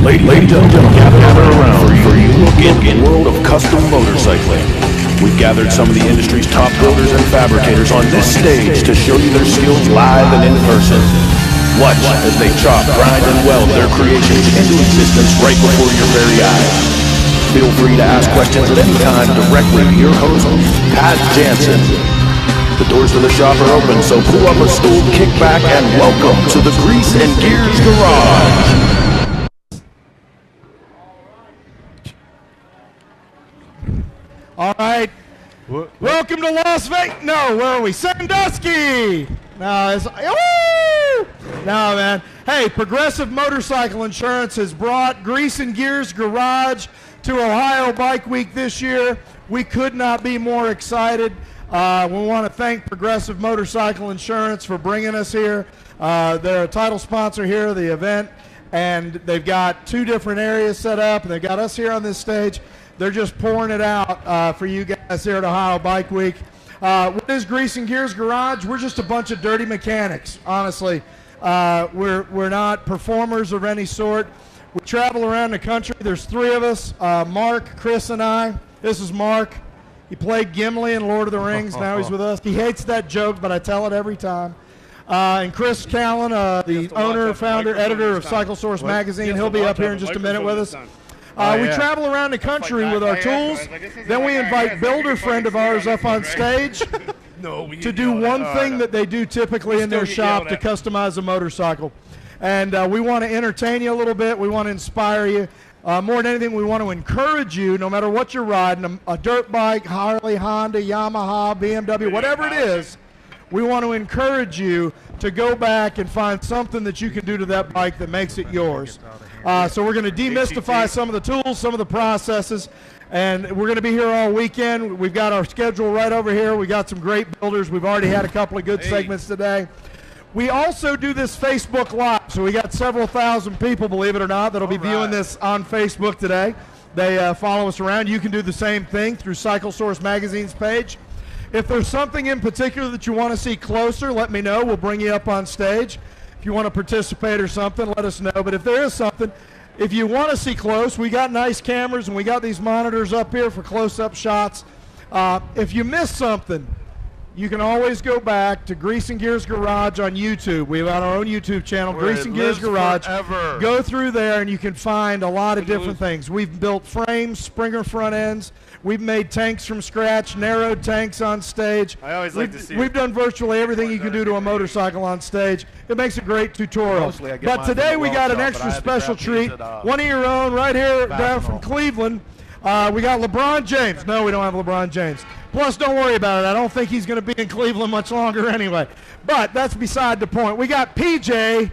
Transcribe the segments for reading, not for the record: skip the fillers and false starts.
Ladies and gentlemen, gather around for you look in the world of custom motorcycling. We've gathered some of the industry's top builders and fabricators on this stage to show you their skills live and in person. Watch as they chop, grind, and weld their creations into existence right before your very eyes. Feel free to ask questions at any time directly to your host, Pat Jansen. The doors to the shop are open, so pull up a stool, kick back, and welcome to the Grease and Gears Garage. All right, welcome to Las Vegas. No, where are we? Sandusky. No, man. Hey, Progressive Motorcycle Insurance has brought Grease and Gears Garage to Ohio Bike Week this year. We could not be more excited. We want to thank Progressive Motorcycle Insurance for bringing us here. They're a title sponsor here of the event, and they've got two different areas set up, and they've got us here on this stage. They're just pouring it out for you guys here at Ohio Bike Week. What is Grease and Gears Garage? We're just a bunch of dirty mechanics, honestly. We're not performers of any sort. We travel around the country. There's three of us, Mark, Chris, and I. This is Mark. He played Gimli in Lord of the Rings. Now he's with us. He hates that joke, but I tell it every time. And Chris Callen, the owner, founder, editor of Cycle Source Magazine. He'll be up here in just a minute with us. We travel around the country with our tools. Then we invite builder friend of ours up on stage to do one thing that they do typically in their shop to customize a motorcycle. And we want to entertain you a little bit. We want to inspire you. More than anything, we want to encourage you, no matter what you're riding, a dirt bike, Harley, Honda, Yamaha, BMW, whatever it is, we want to encourage you to go back and find something that you can do to that bike that makes it yours. So we're going to demystify some of the tools, some of the processes, and we're going to be here all weekend. We've got our schedule right over here. We got some great builders. We've already had a couple of good segments today. We also do this Facebook Live, so we got several thousand people, believe it or not, that'll be viewing this on Facebook today. They follow us around. You can do the same thing through Cycle Source Magazine's page. If there's something in particular that you want to see closer, let me know. We'll bring you up on stage. If you want to participate or something, let us know. But if there is something, if you want to see close, we got nice cameras and we got these monitors up here for close-up shots. If you miss something, you can always go back to Grease and Gears Garage on YouTube. We have our own YouTube channel, Grease and Gears Garage. Forever. Go through there and you can find a lot of different things. We've built frames, Springer front ends. We've made tanks from scratch, narrowed tanks on stage. I always like to see We've done virtually everything you can do to a motorcycle on stage. It makes a great tutorial. But today we got an extra special treat. One of your own right here down from Cleveland. We got LeBron James. No, we don't have LeBron James. Plus, don't worry about it. I don't think he's going to be in Cleveland much longer anyway. But that's beside the point. We got PJ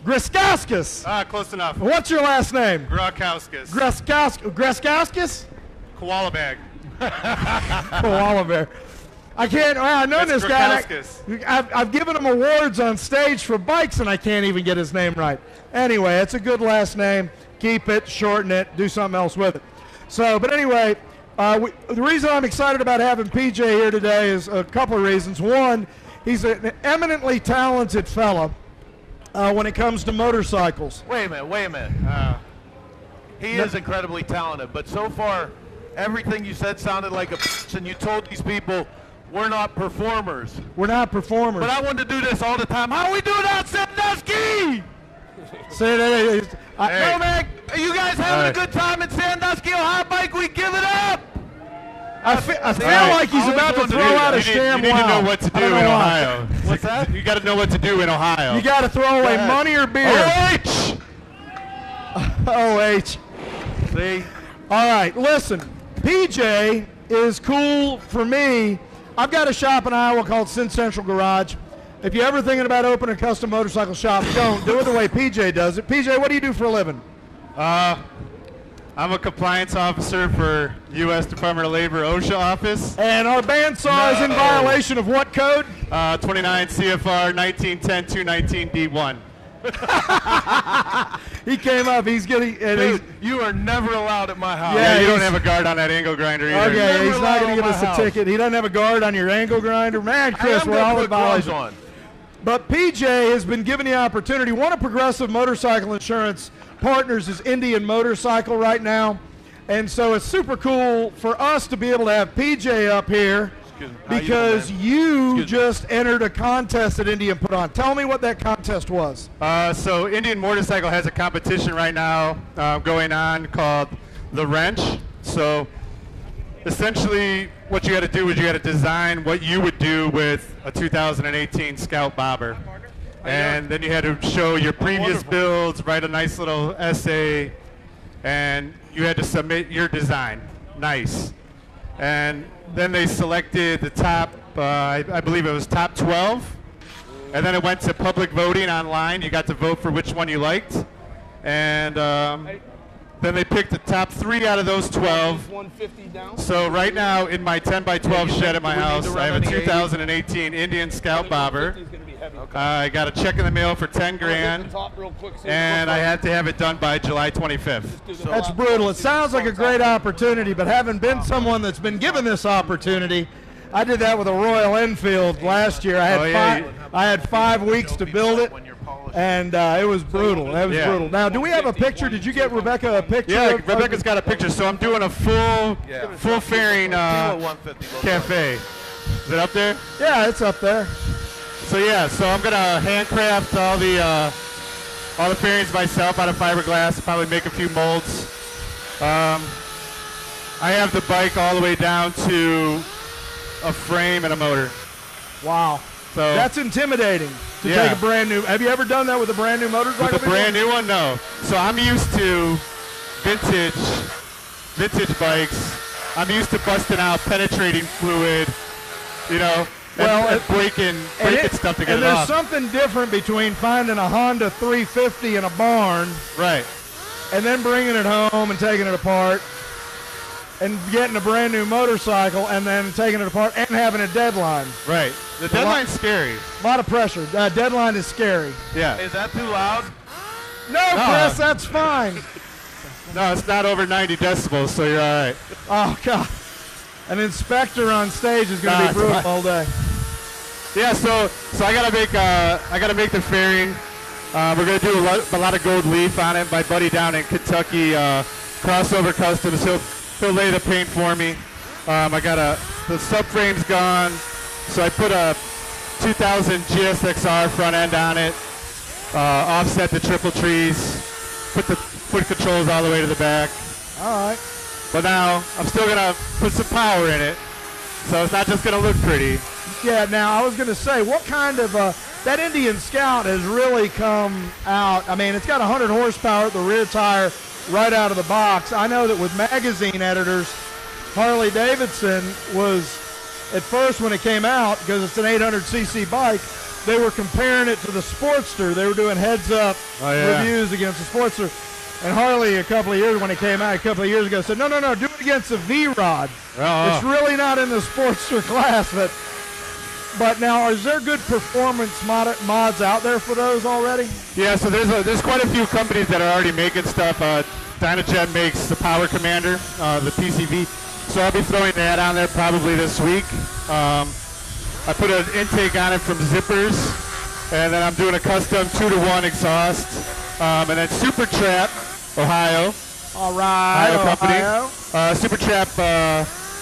Grakauskas. Close enough. What's your last name? Grakauskas. Grakauskas? Koala bag. Koala bear. I can't. I know That's this guy. I've given him awards on stage for bikes, and I can't even get his name right. Anyway, it's a good last name. Keep it, shorten it, do something else with it. So, but anyway, the reason I'm excited about having PJ here today is a couple of reasons. One, he's an eminently talented fella when it comes to motorcycles. Wait a minute. He is incredibly talented, but so far, everything you said sounded like a bitch, and you told these people we're not performers. We're not performers. But I want to do this all the time. How are we doing out Sandusky? No, man, are you guys having a good time in Sandusky, Ohio Bike Week? Give it up! I feel like he's about to throw out a sham. You need to know what to do in Ohio. What's that? You got to know what to do in Ohio. You got to throw away money or beer. OH! OH. See? All right, listen. PJ is cool for me. I've got a shop in Iowa called Sin Central Garage. If you're ever thinking about opening a custom motorcycle shop, don't. Do it the way PJ does it. PJ, what do you do for a living? I'm a compliance officer for U.S. Department of Labor OSHA office. And our bandsaw is in violation of what code? 29 CFR 1910-219 D1. He came up. He's getting. Dude, you are never allowed at my house. Yeah, you don't have a guard on that angle grinder either. Okay, he's not going to give us a ticket. He doesn't have a guard on your angle grinder. Man, Chris, we're all in violation. But PJ has been given the opportunity. One of Progressive Motorcycle Insurance partners is Indian Motorcycle right now. And so it's super cool for us to be able to have PJ up here because you just entered a contest that Indian put on. Tell me what that contest was. So Indian Motorcycle has a competition right now going on called The Wrench. So essentially what you got to do is you got to design what you would do with a 2018 Scout Bobber. And then you had to show your previous builds, write a nice little essay, and you had to submit your design. Nice. And then they selected the top, I believe it was top 12. And then it went to public voting online. You got to vote for which one you liked. And then they picked the top 3 out of those 12. So right now in my 10 by 12 shed at my house, I have a 2018 Indian Scout Bobber. I got a check in the mail for 10 grand, and I had to have it done by July 25th. That's brutal. It sounds like a great opportunity, but having been someone that's been given this opportunity, I did that with a Royal Enfield last year. I had 5 weeks to build it, and it was brutal. That was brutal. Now, do we have a picture? Did you get Rebecca a picture? Yeah, Rebecca's got a picture. So I'm doing a full fairing cafe. Is it up there? Yeah, it's up there. So yeah, so I'm gonna handcraft all the fairings myself out of fiberglass. Probably make a few molds. I have the bike all the way down to a frame and a motor. Wow. So that's intimidating to take a brand new. Have you ever done that with a brand new motorcycle? With a brand new one, no. So I'm used to vintage bikes. I'm used to busting out penetrating fluid, you know. And breaking stuff to get it off. And there's something different between finding a Honda 350 in a barn, right, and then bringing it home and taking it apart, and getting a brand new motorcycle and then taking it apart and having a deadline. Right. The deadline's scary. A lot of pressure. Deadline is scary. Yeah. Is that too loud? No, Chris, that's fine. No, it's not over 90 decibels, so you're all right. Oh God. An inspector on stage is going to be brutal all day. Yeah, so I gotta make the fairing. We're gonna do a lot of gold leaf on it. My buddy down in Kentucky, Crossover Customs, he'll lay the paint for me. I got the subframe's gone, so I put a 2000 GSXR front end on it. Offset the triple trees. Put the foot controls all the way to the back. All right. But now I'm still gonna put some power in it, so it's not just gonna look pretty. Yeah. Now I was gonna say, what kind of that Indian Scout has really come out. I mean, it's got 100 horsepower at the rear tire right out of the box. I know that with magazine editors, Harley Davidson was at first when it came out, because it's an 800cc bike, they were comparing it to the Sportster. They were doing heads-up reviews against the Sportster. And Harley, a couple of years ago, said, no, do it against a V-Rod. It's really not in the Sportster class. But now, is there good performance mods out there for those already? Yeah, so there's quite a few companies that are already making stuff. Dynajet makes the Power Commander, the PCV. So I'll be throwing that on there probably this week. I put an intake on it from Zippers, and then I'm doing a custom 2-to-1 exhaust. And then Super Trap, Ohio. All right, Ohio company. Super Trap,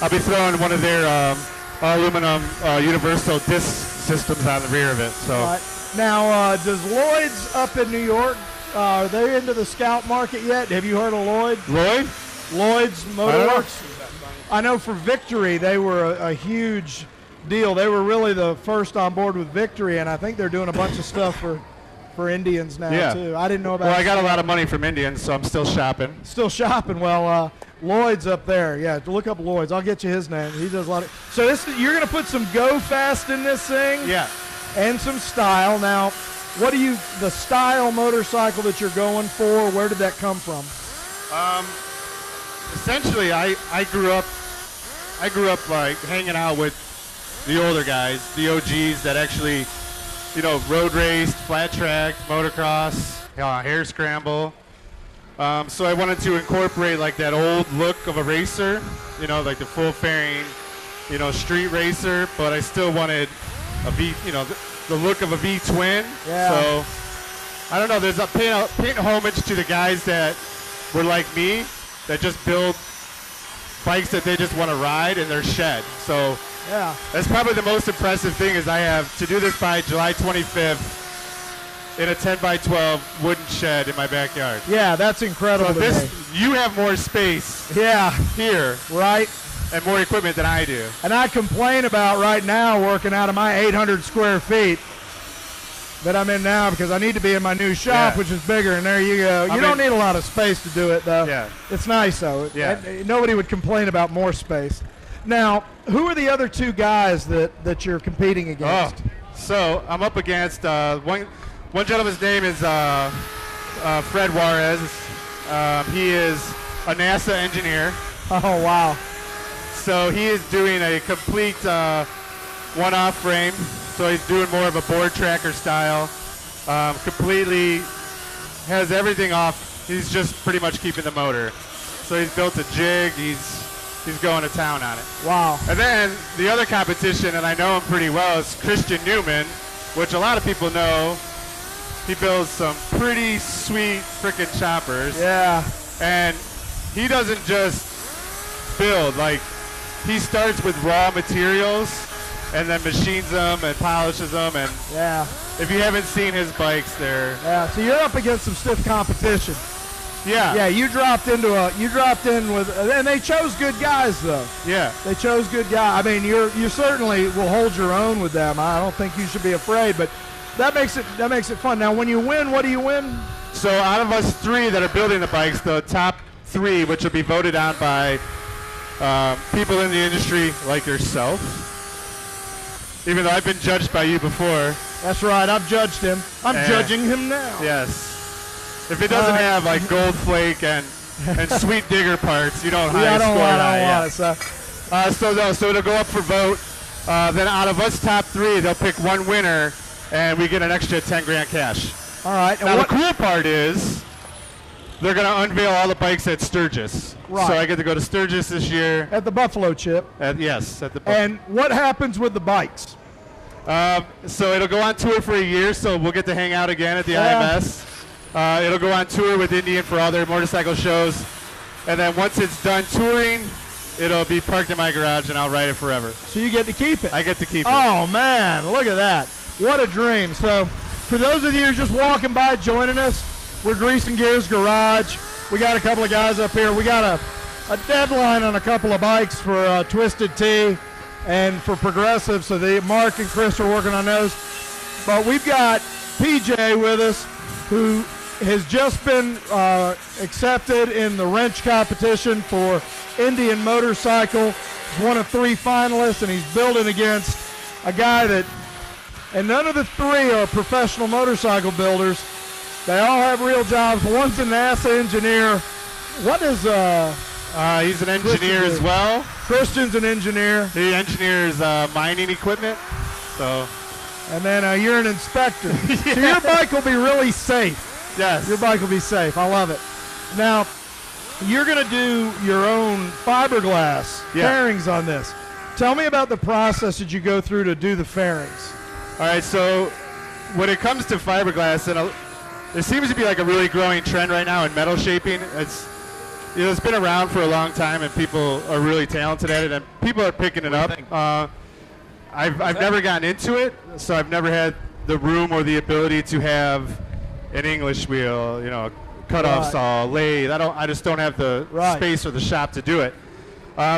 I'll be throwing one of their aluminum universal disc systems on the rear of it. So right. Now, does Lloyd's up in New York, are they into the Scout market yet? Have you heard of Lloyd? Lloyd's Motorworks? I know for Victory, they were a huge deal. They were really the first on board with Victory, and I think they're doing a bunch of stuff for Indians now, too. I didn't know about Well, I got a lot of money from Indians, so I'm still shopping. Well, Lloyd's up there. Yeah, look up Lloyd's. I'll get you his name. He does a lot of... So you're going to put some go fast in this thing? Yeah. And some style. Now, the style motorcycle that you're going for, where did that come from? Essentially, I grew up like hanging out with the older guys, the OGs that actually, road raced, flat track, motocross, hare scramble. So I wanted to incorporate like that old look of a racer, like the full fairing, street racer, but I still wanted the look of a V-twin. Yeah. So I don't know. There's a paying homage to the guys that were like me, that just build bikes that they just want to ride in their shed. So Yeah. that's probably the most impressive thing is I have to do this by July 25th in a 10 by 12 wooden shed in my backyard. Yeah, that's incredible. So you have more space Yeah, here right. and more equipment than I do. And I complain about right now working out of my 800 square feet that I'm in now because I need to be in my new shop, Yeah. which is bigger. And there you go. You don't need a lot of space to do it, though. Yeah. It's nice, though. Yeah. Nobody would complain about more space. Now, who are the other two guys that you're competing against? So I'm up against one gentleman's name is Fred Juarez. He is a NASA engineer. Oh, wow. So he is doing a complete one-off frame. So he's doing more of a board tracker style. Completely has everything off. He's just pretty much keeping the motor. So he's built a jig. He's going to town on it. Wow. And then the other competition, and I know him pretty well, is Christian Newman, which a lot of people know. He builds some pretty sweet frickin' choppers. Yeah. And he doesn't just build. Like, he starts with raw materials and then machines them and polishes them. And Yeah. if you haven't seen his bikes, they're... Yeah. So you're up against some stiff competition. Yeah. Yeah, you dropped in with, and they chose good guys though. Yeah. They chose good guys. I mean, you certainly will hold your own with them. I don't think you should be afraid, but that makes it fun. Now, when you win, what do you win? So out of us three that are building the bikes, the top three, which will be voted on by people in the industry like yourself, even though I've been judged by you before. That's right. I've judged him. I'm judging him now. Yes. If it doesn't have like gold flake and sweet digger parts, you don't high Yeah, I don't score want high. it. So it'll go up for vote. Then out of us top three, they'll pick one winner, and we get an extra 10 grand cash. All right. And Now what, the cool part is they're going to unveil all the bikes at Sturgis. Right. So I get to go to Sturgis this year. at the Buffalo Chip. Yes, at the. And what happens with the bikes? So it'll go on tour for a year, so we'll get to hang out again at the IMS. It'll go on tour with Indian for all their motorcycle shows. And then once it's done touring, it'll be parked in my garage and I'll ride it forever. So you get to keep it. I get to keep it. Oh, man. Look at that. What a dream. So for those of you just walking by joining us, we're Grease and Gears Garage. We got a couple of guys up here. We got a deadline on a couple of bikes for Twisted Tea and for Progressive. So Mark and Chris are working on those. But we've got PJ with us, who has just been accepted in the wrench competition for Indian Motorcycle. He's one of 3 finalists, and he's building against a guy that, and none of the 3 are professional motorcycle builders. They all have real jobs. One's a NASA engineer. What is he's an engineer as well. Christian's an engineer. He engineers mining equipment. So. And then you're an inspector. So your bike will be really safe. Yes. Your bike will be safe. I love it. Now, you're going to do your own fiberglass fairings on this. Tell me about the process that you go through to do the fairings. All right, so when it comes to fiberglass, and there seems to be like a really growing trend right now in metal shaping. It's been around for a long time, and people are really talented at it, and people are picking it up. I've never gotten into it, so I've never had the room or the ability to have an English wheel, cut-off saw, lathe. I just don't have the space or the shop to do it.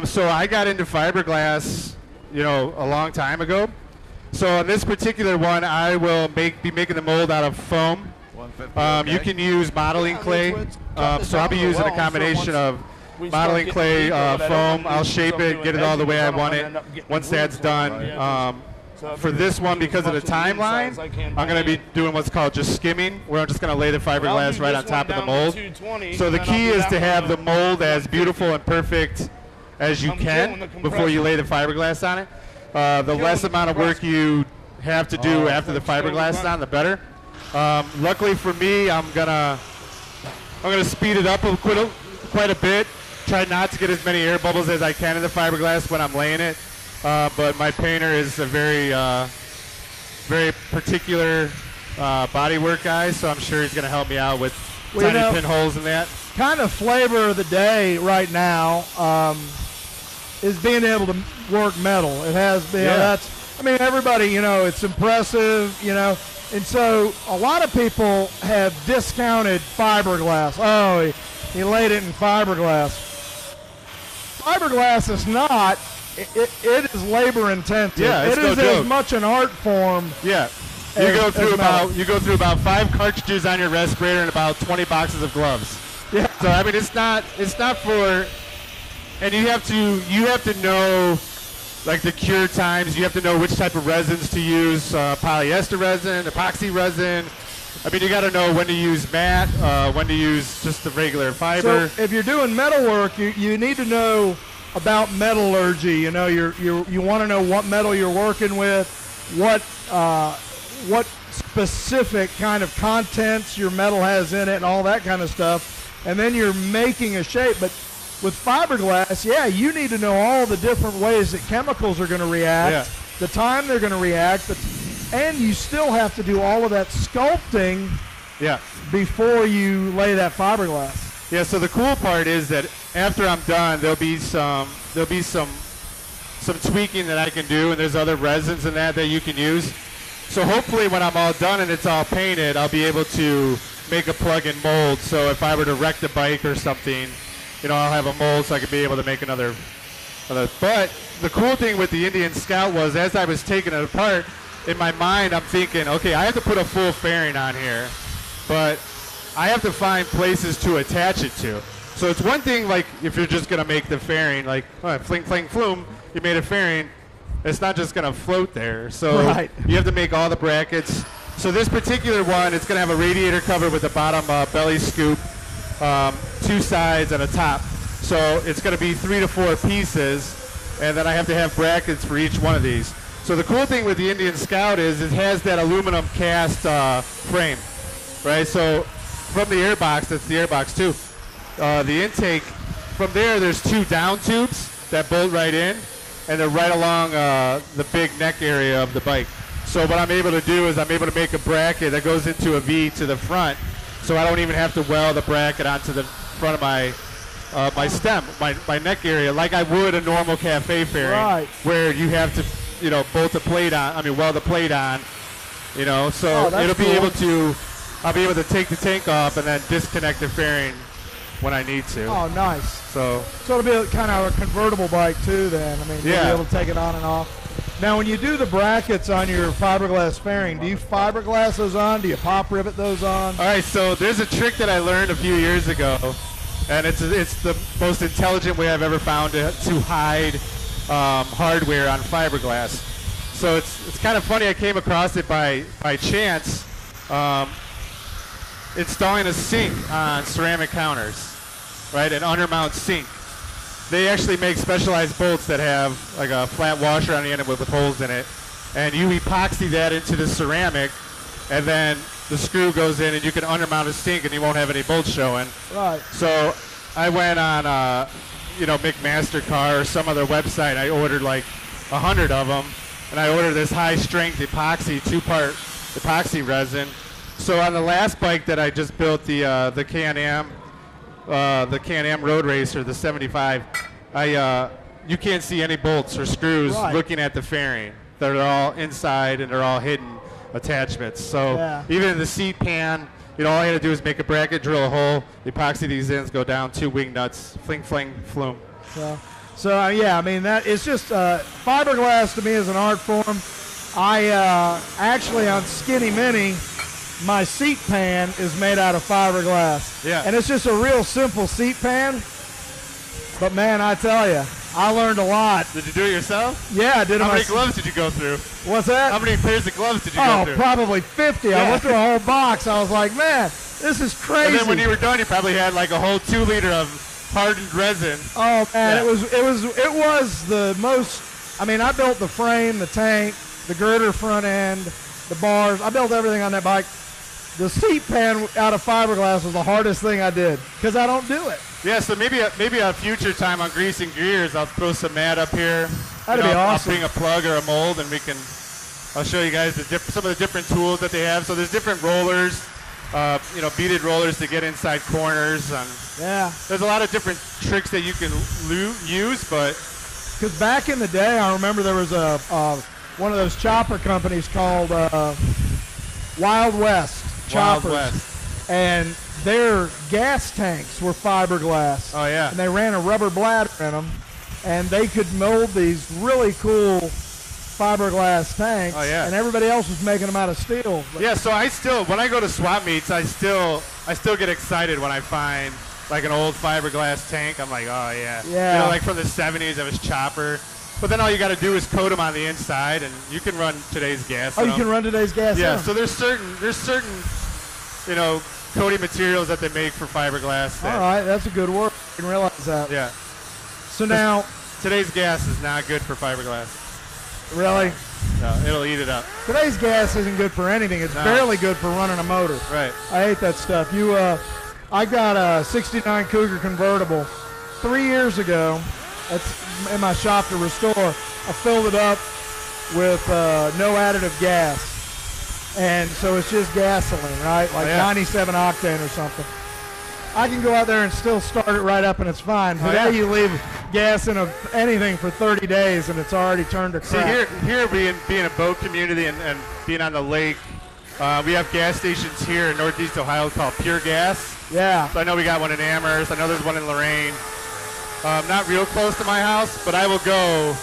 So I got into fiberglass, a long time ago. So on this particular one, I will be making the mold out of foam. You can use modeling clay. So I'll be using a combination of modeling clay, foam. I'll shape it, get it all the way I want it. Once that's done, for this one, because of the timeline, I'm going to be doing what's called just skimming, where I'm just going to lay the fiberglass right on top of the mold. So the key is to have the mold as beautiful and perfect as you can before you lay the fiberglass on it. The less amount of work you have to do after the fiberglass is on, the better. Luckily for me, I'm gonna speed it up quite a bit. Try not to get as many air bubbles as I can in the fiberglass when I'm laying it. But my painter is a very very particular bodywork guy, so I'm sure he's going to help me out with Well, tiny pinholes and that. Kind of flavor of the day right now is being able to work metal. It has been. Yeah. Everybody, it's impressive, And so a lot of people have discounted fiberglass. Oh, he laid it in fiberglass. Fiberglass is not. It is labor intensive. Yeah, it's it no is joke. as much an art form. Yeah. as- You go as through metal. about 5 cartridges on your respirator and about 20 boxes of gloves. Yeah. So it's not for, and you have to know like the cure times. You have to know which type of resins to use, polyester resin, epoxy resin. You got to know when to use matte, when to use just the regular fiber. So if you're doing metal work, you need to know about metallurgy. You want to know what metal you're working with, what specific kind of contents your metal has in it, and all that kind of stuff. And then you're making a shape. But with fiberglass, you need to know all the different ways that chemicals are going to react, the time they're going to react, and you still have to do all of that sculpting before you lay that fiberglass. Yeah, so the cool part is that after I'm done, there'll be some tweaking that I can do, and there's other resins in that you can use. So hopefully when I'm all done and it's all painted, I'll be able to make a plug-in mold. So if I were to wreck the bike or something, I'll have a mold so I could be able to make another. But the cool thing with the Indian Scout was, as I was taking it apart, in my mind I'm thinking, okay, I have to put a full fairing on here, but I have to find places to attach it to. So it's one thing, like, if you're just going to make the fairing, like, fling, fling, flume, you made a fairing, it's not just going to float there. So you have to make all the brackets. So this particular one, it's going to have a radiator cover with a bottom belly scoop, 2 sides and a top. So it's going to be 3 to 4 pieces, and then I have to have brackets for each one of these. So the cool thing with the Indian Scout is it has that aluminum cast frame, right? So from the airbox, that's the airbox too. The intake, from there's 2 down tubes that bolt right in, and they're right along the big neck area of the bike. So what I'm able to do is I'm able to make a bracket that goes into a V to the front, so I don't even have to weld the bracket onto the front of my stem, my neck area, like I would a normal cafe fairing, where you have to, bolt the plate on, weld the plate on, so it'll be able to, I'll be able to take the tank off and then disconnect the fairing when I need to. Oh, nice. So it'll be kind of a convertible bike too then. You'll be able to take it on and off. Now, when you do the brackets on your fiberglass fairing, do you fiberglass those on? Do you pop rivet those on? All right, so there's a trick that I learned a few years ago, and it's the most intelligent way I've ever found to hide hardware on fiberglass. So it's kind of funny. I came across it by chance, installing a sink on ceramic counters, right? An undermount sink. They actually make specialized bolts that have like a flat washer on the end with holes in it, and you epoxy that into the ceramic, and then the screw goes in, and you can undermount a sink, and you won't have any bolts showing. Right. So I went on, McMaster-Carr or some other website. I ordered like 100 of them, and I ordered this high-strength epoxy, 2-part epoxy resin. So on the last bike that I just built, the Can-Am, the Can-Am Road Racer, the 75, you can't see any bolts or screws looking at the fairing. They're all inside and they're all hidden attachments. So even in the seat pan, all I had to do is make a bracket, drill a hole, epoxy these ends, go down 2 wing nuts, fling, fling, flume. So that it's just fiberglass to me is an art form. I actually on Skinny Mini, my seat pan is made out of fiberglass. Yeah. And it's just a real simple seat pan. But man, I tell you, I learned a lot. Did you do it yourself? Yeah, I did it How many myself. gloves did you go through? What's that? How many pairs of gloves did you go through? Probably 50. I went through a whole box. I was like, man, this is crazy. And then when you were done, you probably had like a whole 2 liter of hardened resin. Oh man, it was the most. I built the frame, the tank, the girder front end, the bars. I built everything on that bike. The seat pan out of fiberglass was the hardest thing I did because I don't do it. Yeah, so maybe a future time on Greasing Gears, I'll throw some mat up here. That'd be awesome. I'll bring a plug or a mold, and we can I'll show you guys some of the different tools that they have. So there's different rollers, beaded rollers to get inside corners. Yeah. There's a lot of different tricks that you can use, but because back in the day, I remember there was one of those chopper companies called Wild West choppers. Wild West. And their gas tanks were fiberglass. Oh, yeah. And they ran a rubber bladder in them, and they could mold these really cool fiberglass tanks. Oh, yeah. And everybody else was making them out of steel. Yeah, so when I go to swap meets, I still get excited when I find like an old fiberglass tank. I'm like, oh yeah. Yeah. Like from the 70s, it was chopper. But then all you got to do is coat them on the inside, and you can run today's gas. Oh, you can run today's gas. Yeah. So there's certain coating materials that they make for fiberglass. All right, that's a good word. I didn't realize that. Yeah. So now today's gas is not good for fiberglass. Really? No, it'll eat it up. Today's gas isn't good for anything. It's barely good for running a motor. Right. I hate that stuff. I got a 69 Cougar convertible 3 years ago. It's in my shop to restore. I filled it up with no additive gas. And so it's just gasoline, right? Like 97 octane or something. I can go out there and still start it right up and it's fine. Today you leave gas in anything for 30 days and it's already turned to crap. See, here being a boat community and being on the lake, we have gas stations here in Northeast Ohio called Pure Gas. Yeah. So I know we got one in Amherst. I know there's one in Lorain. Not real close to my house, but I will go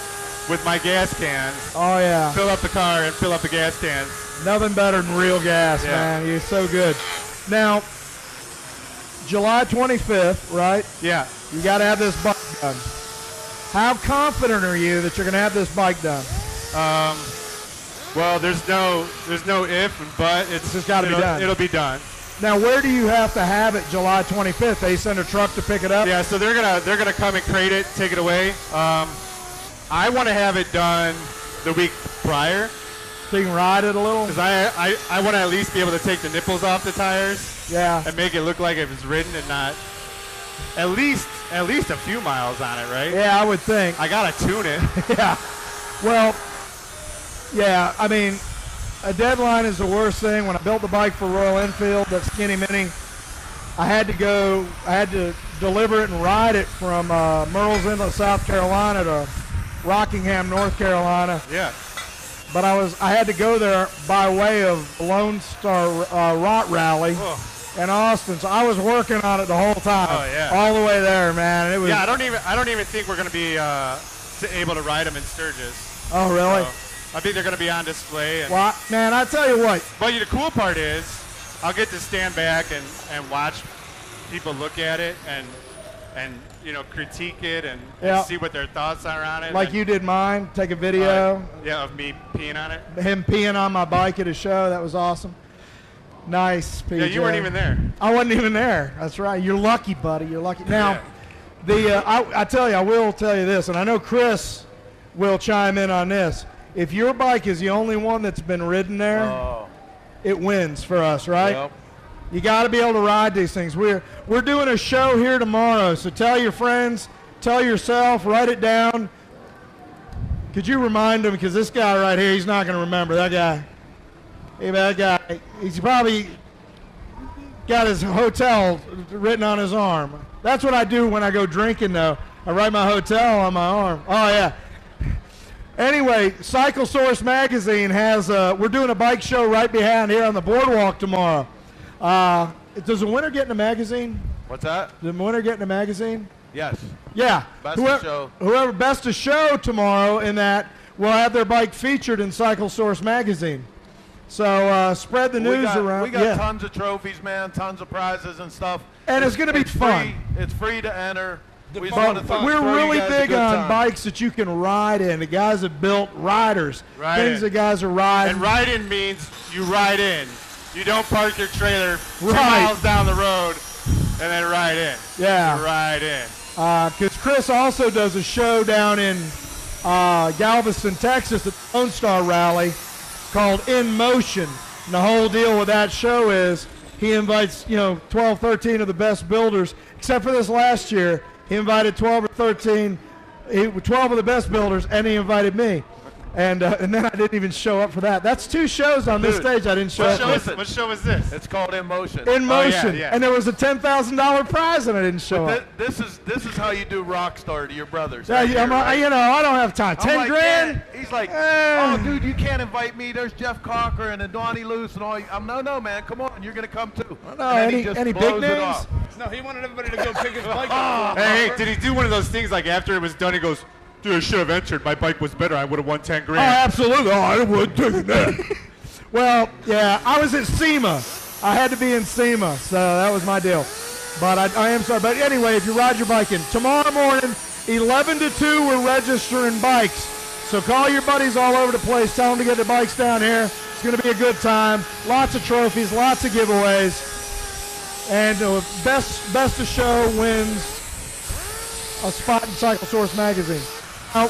with my gas cans. Oh, yeah. Fill up the car and fill up the gas cans. Nothing better than real gas, man. You're so good. Now, July 25th, right? Yeah. You got to have this bike done. How confident are you that you're going to have this bike done? Well, there's no if and but. It's just got to be done. It'll be done. Now, where do you have to have it July 25th? They send a truck to pick it up? Yeah, so they're gonna come and crate it, take it away. I want to have it done the week prior. So you can ride it a little? Because I want to at least be able to take the nipples off the tires. Yeah. And make it look like it was ridden and not at least a few miles on it, right? Yeah, I would think. I gotta tune it. Yeah. Well, yeah, I mean, a deadline is the worst thing. When I built the bike for Royal Enfield, that skinny mini, I had to deliver it and ride it from Murrells Inlet, South Carolina to Rockingham, North Carolina. Yeah. But I had to go there by way of Lone Star Rot Rally in Austin. So I was working on it the whole time. Oh, yeah. All the way there, man. It was. Yeah, I don't even think we're gonna be able to ride them in Sturgis. Oh, really? So I think they're gonna be on display. And well, man, I tell you what. But the cool part is, I'll get to stand back and watch people look at it and critique it and see what their thoughts are on it. Like you did mine, take a video. Of me peeing on it. Him peeing on my bike at a show. That was awesome. Nice, PJ. Yeah, you weren't even there. I wasn't even there. That's right. You're lucky, buddy. You're lucky. Now, I tell you, I will tell you this, and I know Chris will chime in on this. If your bike is the only one that's been ridden there, it wins for us, right? Yep. You got to be able to ride these things. We're doing a show here tomorrow, so tell your friends, tell yourself, write it down. Could you remind them, because this guy right here, he's not going to remember. That guy, he's probably got his hotel written on his arm. That's what I do when I go drinking, though. I write my hotel on my arm. Oh, yeah. Anyway, Cycle Source Magazine has, we're doing a bike show right behind here on the boardwalk tomorrow. Does the winner get in a magazine? What's that? Does the winner get in a magazine? Yes. Yeah. Best of show. Whoever best of show tomorrow in that will have their bike featured in Cycle Source Magazine. So spread the news around. We got tons of trophies, man, tons of prizes and stuff. And it's going to be fun. It's free to enter. We're really big on bikes that you can ride in. The guys that built riders. Things that guys are riding. And riding means you ride in. You don't park your trailer 2 miles down the road and then ride in. Yeah. You ride in. Because Chris also does a show down in Galveston, Texas at the Lone Star Rally called In Motion. And the whole deal with that show is he invites, 12, 13 of the best builders, except for this last year. He invited 12 of the best builders, and he invited me. And then I didn't even show up for that. That's 2 shows on this Dude, stage I didn't show up for. What show is this? It's called In Motion. In Motion. yeah. And there was a $10,000 prize and I didn't show up. This is how you do Rockstar to your brothers. Yeah, right here, right? I don't have time. I'm 10 like, grand? yeah. He's like, Eh. oh, dude, you can't invite me. There's Jeff Cochran and Donnie Luce and all. No, man, come on, you're gonna come too. No, And then he just any blows big it names? off. No, he wanted everybody to go pick his bike up. Hey, did he do one of those things like after it was done, he goes, dude, I should have entered. My bike was better. I would have won 10 Oh, grand. absolutely. Oh, I wouldn't take that. Well, yeah, I was at SEMA. I had to be in SEMA, so that was my deal. But I am sorry. But anyway, if you ride your bike in, tomorrow morning, 11 to 2, we're registering bikes. So call your buddies all over the place. Tell them to get their bikes down here. It's going to be a good time. Lots of trophies, lots of giveaways. And best of show wins a spot in Cycle Source magazine. Now,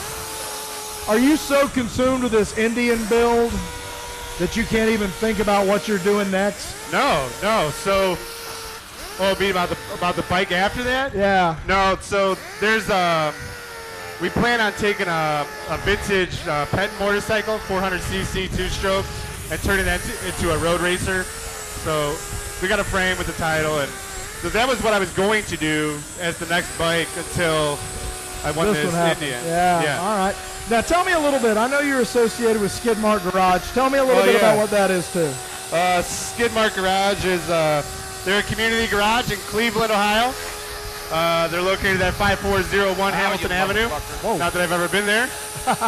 are you so consumed with this Indian build that you can't even think about what you're doing next? No. So, it'll be about the bike after that? Yeah. No. So there's we plan on taking a vintage pet motorcycle, 400cc 2-stroke, and turning that into a road racer. So we got a frame with the title, and so that was what I was going to do as the next bike until I won this one happened. Indian. Yeah. All right. Now tell me a little bit. I know you're associated with Skidmark Garage. Tell me a little bit about what that is too. Skidmark Garage is they're a community garage in Cleveland, Ohio. They're located at 5401 Hamilton Avenue. Not that I've ever been there.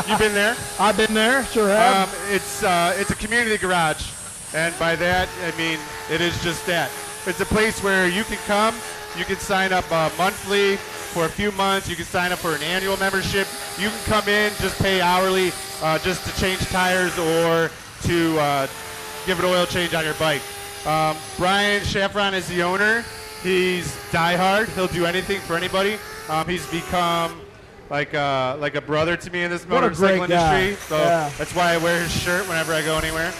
You've been there? I've been there. Sure have. It's a community garage, and by that I mean it is just that. It's a place where you can come. You can sign up monthly for a few months. You can sign up for an annual membership. You can come in, just pay hourly, just to change tires or to give an oil change on your bike. Brian Shafron is the owner. He's diehard. He'll do anything for anybody. He's become like a brother to me in this What a great motorcycle guy. industry. So Yeah. that's why I wear his shirt whenever I go anywhere.